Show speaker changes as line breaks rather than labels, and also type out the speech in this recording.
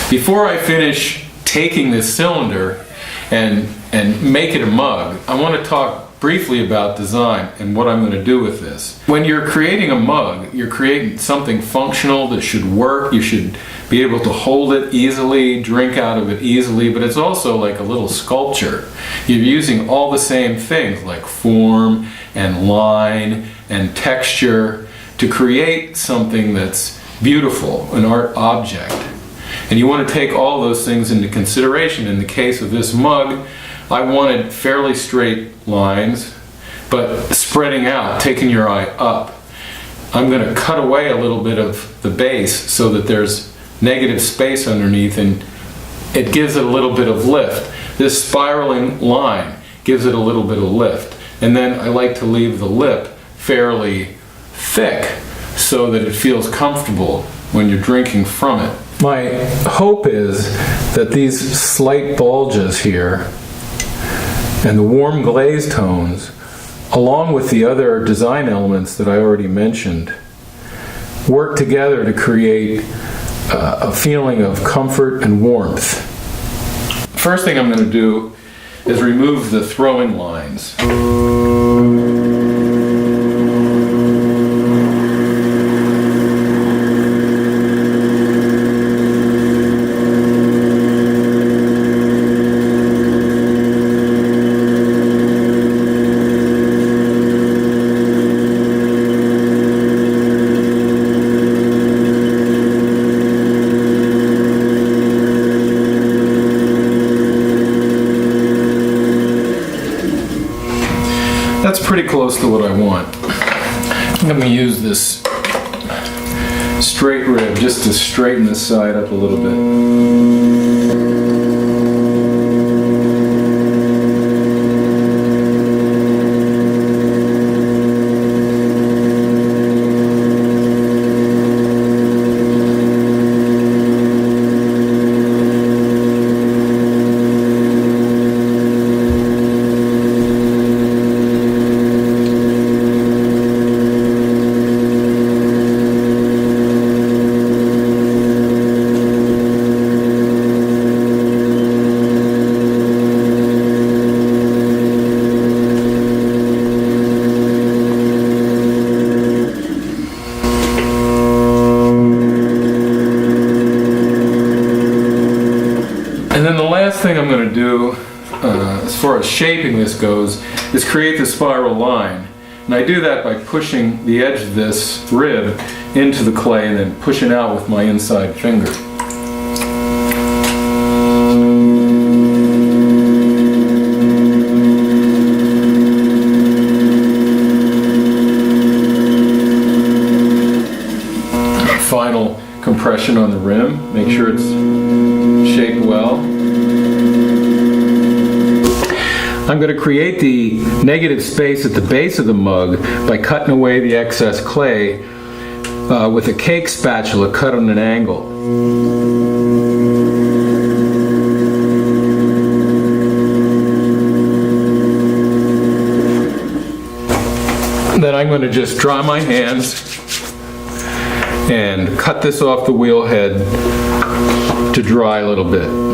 Before I finish taking this cylinder and make it a mug, I want to talk briefly about design and what I'm going to do with this. When you're creating a mug, you're creating something functional that should work. You should be able to hold it easily, drink out of it easily, but it's also like a little sculpture. You're using all the same things like form and line and texture to create something that's beautiful, an art object. And you want to take all those things into consideration. In the case of this mug, I wanted fairly straight lines, but spreading out, taking your eye up. I'm going to cut away a little bit of the base so that there's negative space underneath, and it gives it a little bit of lift. This spiraling line gives it a little bit of lift. And then I like to leave the lip fairly thick so that it feels comfortable when you're drinking from it. My hope is that these slight bulges here and the warm glaze tones, along with the other design elements that I already mentioned, work together to create a feeling of comfort and warmth. First thing I'm going to do is remove the throwing lines. That's pretty close to what I want. I'm going to use this straight rib just to straighten this side up a little bit. And then the last thing I'm going to do, as far as shaping this goes, is create the spiral line. And I do that by pushing the edge of this rib into the clay and then pushing out with my inside finger. Final compression on the rim, make sure it's shaped well. I'm going to create the negative space at the base of the mug by cutting away the excess clay with a cake spatula cut on an angle. Then I'm going to just dry my hands and cut this off the wheel head to dry a little bit.